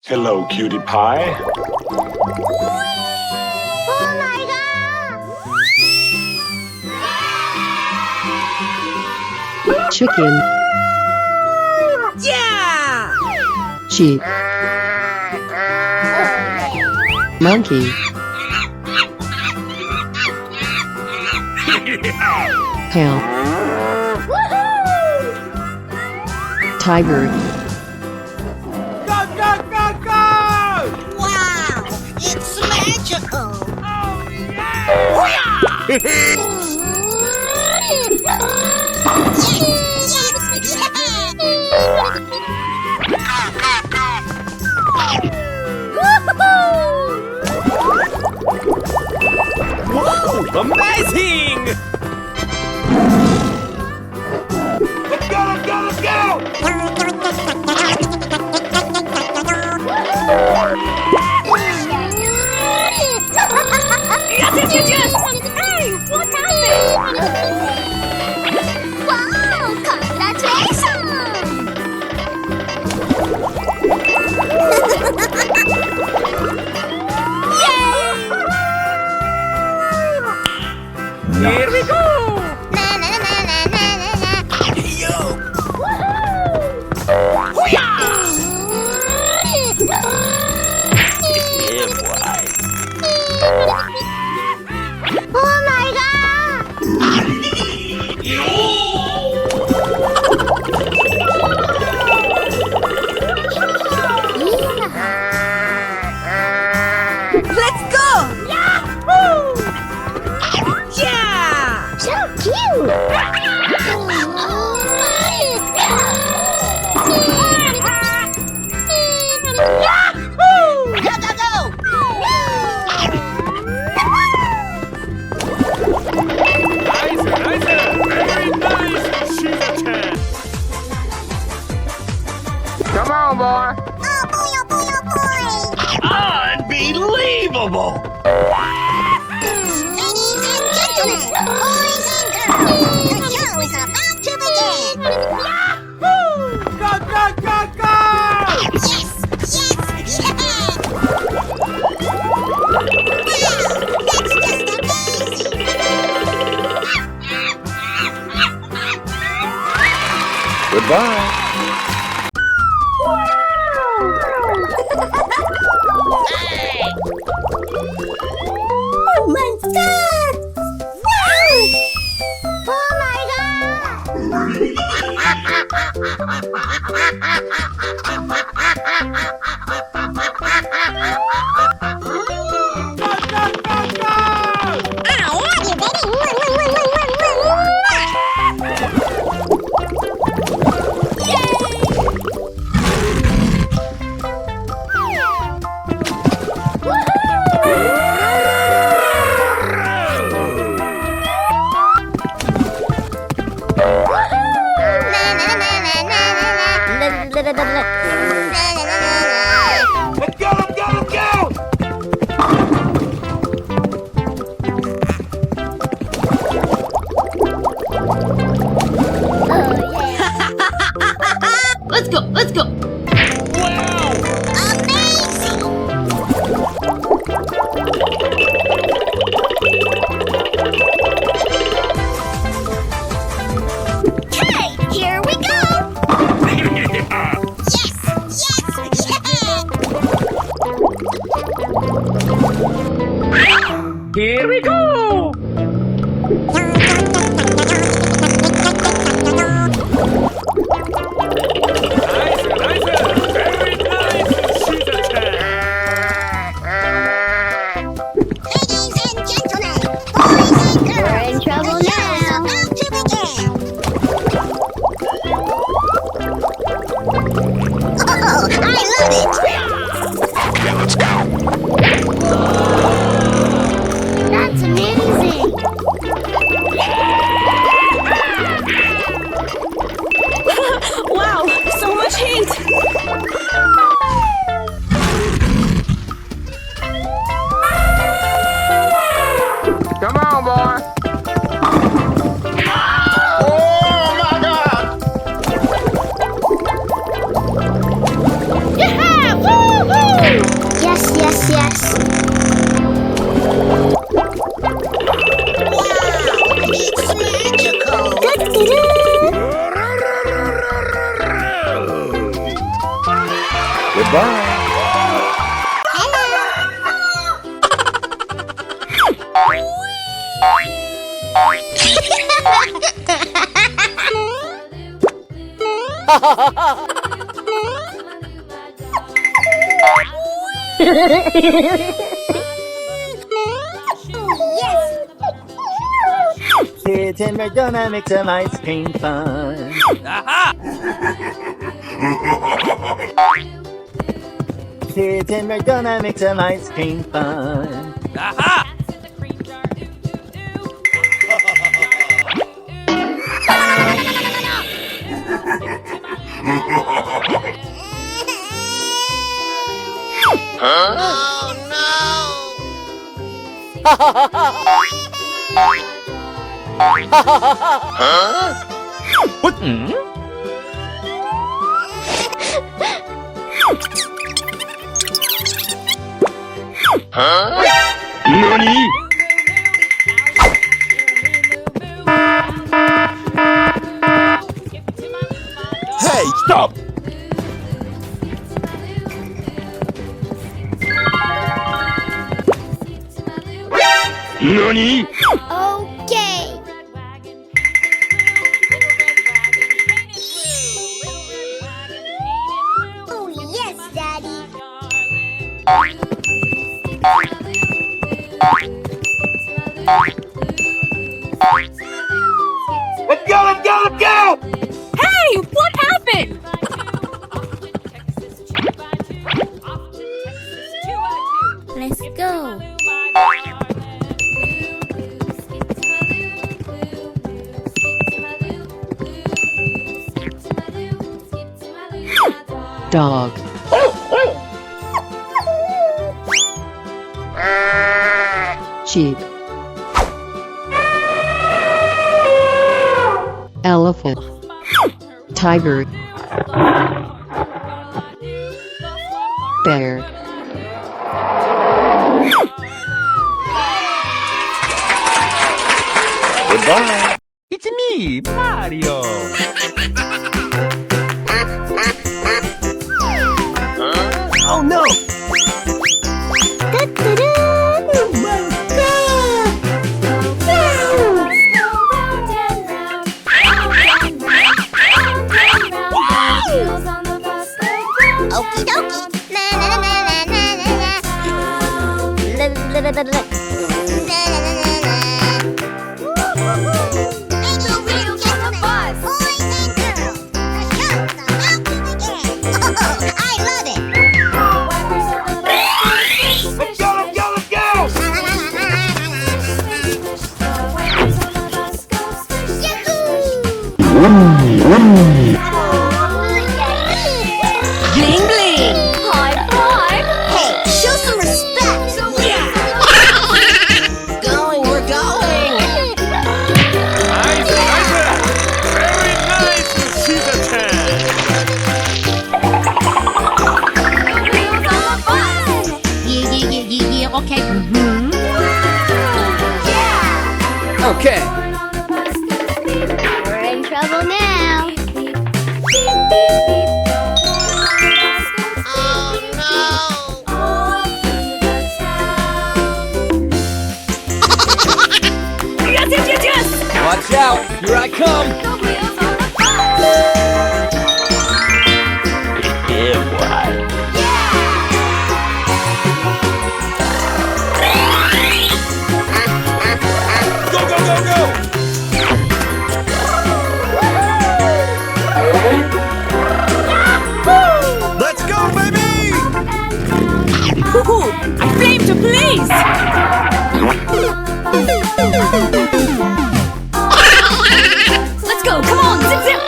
Hello, cutie pie. Oh my god! Chicken, Yeah! sheep, monkey, cow, tiger, Go, go, go, go! Wow! It's magical! Oh, yeah! Whoa! Amazing! Let's go, let's go, let's go! Yes! Hey, what happened? Wow! Congratulations! Yay! Here we go! Na na na na na na na. Yo! Yeah, boy. Oh my god! Let's go! Yahoo! Yeah! So cute! Yahoo! Go, go, go! Nice, nice, very nice, Showtime. Come on, boy. Oh boy, oh boy, oh boy! Unbelievable! Ladies and gentlemen, boys and girls, the show is about to begin! Yahoo! Go, go, go, go! Yes! Yes! Yeah! Wow! That's just amazing! Goodbye. Oh my god! Wow! Oh my god! Go, go, go, go! I love you, baby! Yay! Let's go, let's go, let's go! Let's go, let's go. Wow! Amazing! Okay, here we go! Yes! Yes! Yeah! Here we go! Nice, nice, very nice, Showtime. Ladies and gentlemen, boys and girls, We're in trouble the show is now. about to begin! Oh, I love it! Yeah, let's go. That's amazing! Goodbye. Kids and we're gonna make some ice cream fun. Kids and we're gonna make some ice cream fun. What? Nani? Hey, stop! Nani? Okay. Oh, yes, Daddy. Let's go, let's go, let's go! Hey, what happened? Let's go. Dog. Sheep. Elephant. Tiger. Bear. Goodbye. It's me, Mario. Oh no! Okie dokie. Na na na na na na na. La la la la la. Na na na na na. Make a real gentleman, boys and girls. The show's about to begin. Oh, I love it. Let's go, let's go, let's go! Bling bling. High five. Hey, show some respect. Going, we're going. Nice, nice! Very nice, Caesar Chan! Yeah, okay. Okay. We're in trouble now. Yes. Watch out. Here I come. Yeah, boy. Go, go, go, go! Let's go, baby! Woohoo! I flame to please. Let's go. Come on, zip zip.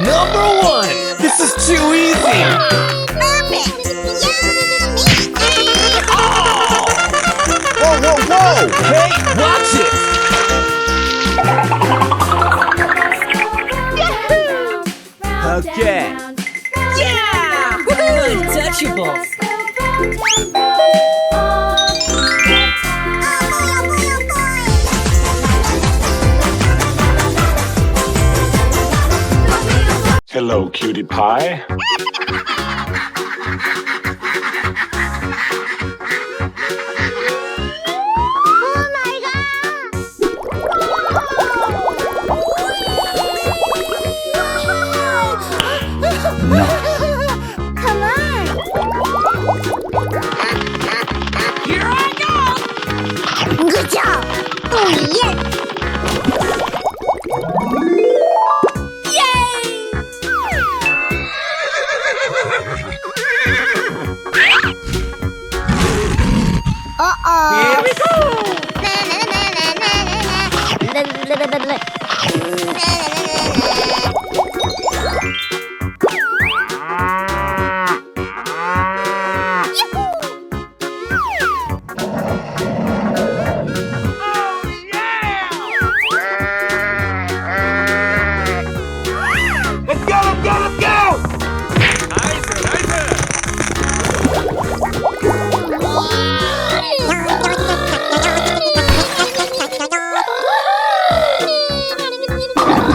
Number one. This is too easy. Perfect. Yummy. Whoa, whoa, whoa. Hey, watch it. Okay. Yeah. Untouchable. Hello, cutie pie. yes! Uh-oh. Here we go. Na na na na na na na. Let's go, let's go, let's go! Nice, nice!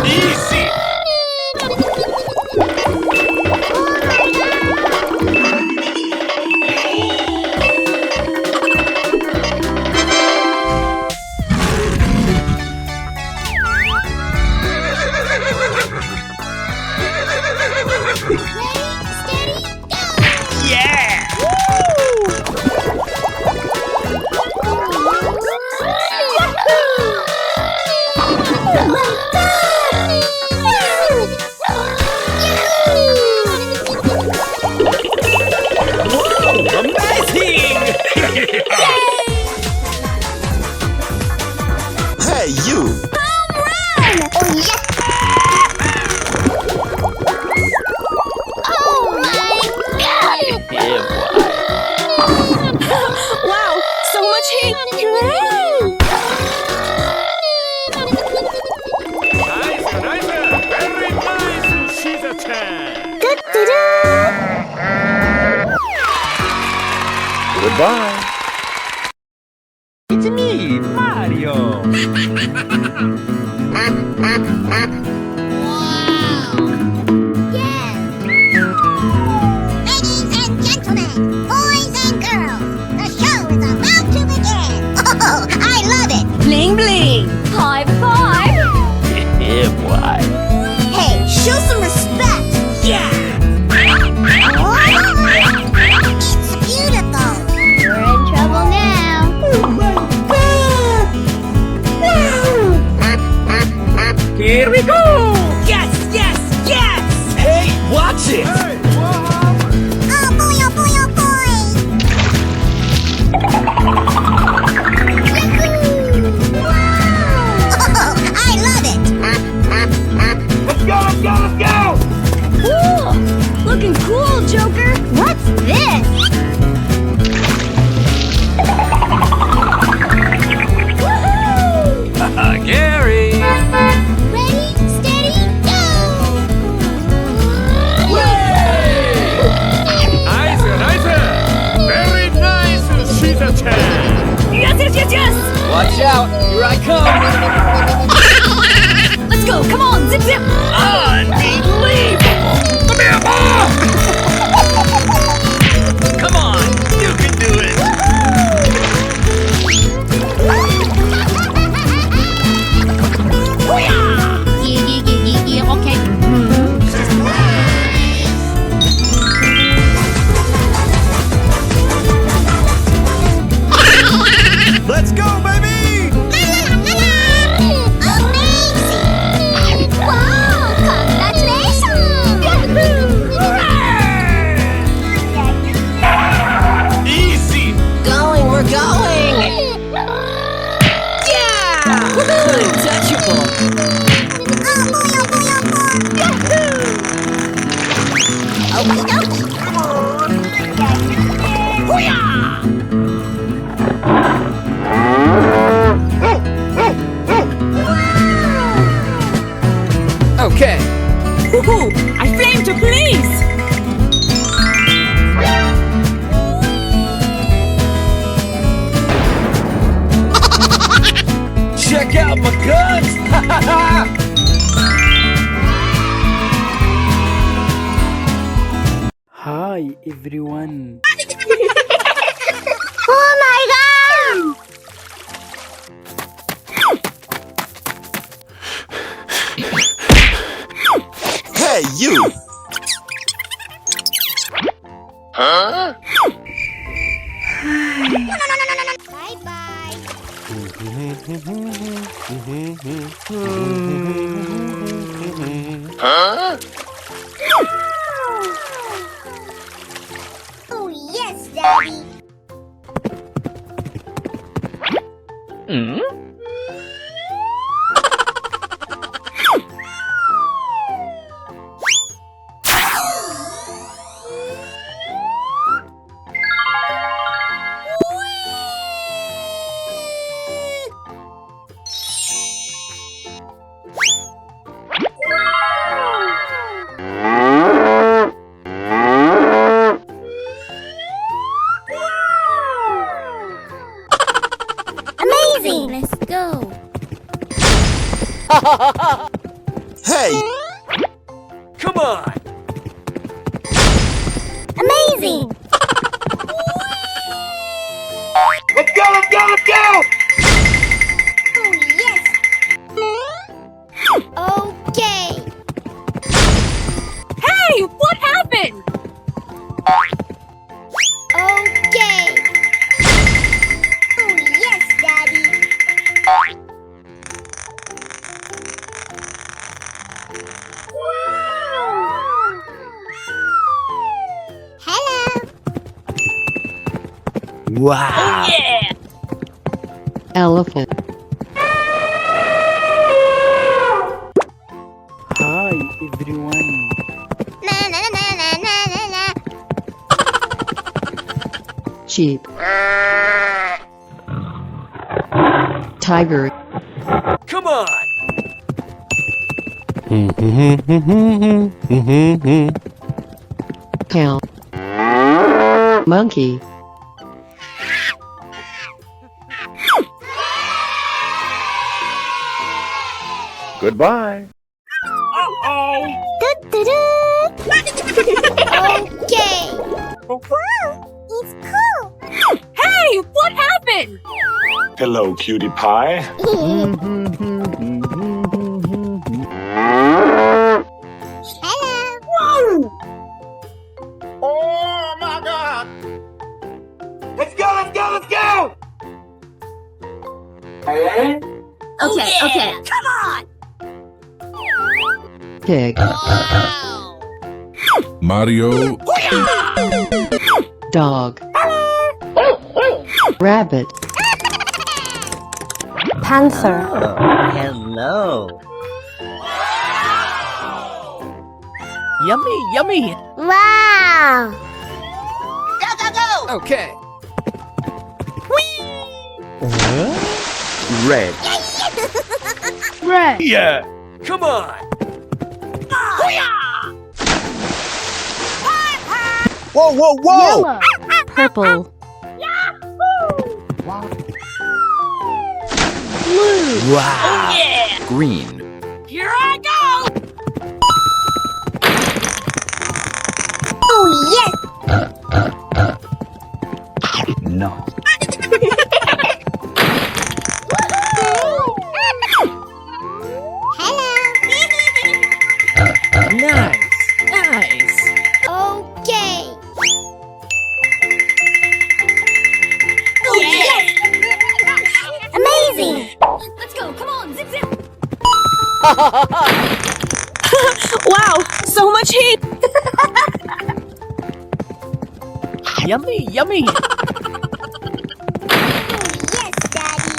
Easy! Yeah! Amazing! Hey, you! Oh, yes! Oh, my God! Yeah, boy. Wow, so much heat. Nice, nice! Very nice! She's a 10! Goodbye. It's me, Mario! Ladies and gentlemen, boys and girls, the show is about to begin. Oh, I love it. Bling bling. High five. Yeah, boy. Hey, show some respect. Yeah. Oh, it's beautiful. We're in trouble now. Here we go. Yes, yes, yes. Hey, watch it! Oh boy, oh boy, oh boy. Yahoo! Wow! Oh, I love it. Let's go, let's go, let's go! Cool. Looking cool, Joker. What's this? Gary! Ready, steady, go! Nice, nice! Very nice! She's a 10! Yes, yes, yes, yes. Watch out! Here I come! Let's go. Come on, zip zip. Unbelievable! Come here, Bob! Come on! You can do it! Okay. Let's go, baby! Amazing! Wow! Congratulations! Easy! Going, we're going. Yeah. Untouchable. Oh boy, oh boy, oh boy! Okie dokie! Come on! Okay. Woohoo! I flame to please. Check out my guns! Hi everyone. Oh my God! Hey, you! Bye bye. Oh, yes, Daddy. Amazing! Let's go. Hey, Come on! Amazing! Let's go, let's go, let's go! Oh, yes! Okay. Hey, what happened? Okay. Oh, yes, Daddy. Hello. wow. Yeah! Elephant. Hi everyone. Na na na na na na na. Sheep. Tiger. Come on! Cow. Monkey. Goodbye. Uh-oh! Okay. Wow, it's cool. Hey, what happened? Hello, cutie pie. Hello. Oh my god! Let's go, let's go, let's go! Okay, okay. Come on. Pig. Mario, Dog. Rabbit. Panther. Hello. Yummy, yummy. Wow. Okay. Red. Red. Yeah! Come on! Whoa, whoa, whoa! Yellow. Purple. Blue. Wow. Yeah! Green. Here I go! Oh, yes. No. Hello. Nice. Nice. Okay. Oh, yes. Amazing. Let's go. Come on. Zip, zip. Wow, so much heat. Yummy, yummy. Oh, yes, Daddy.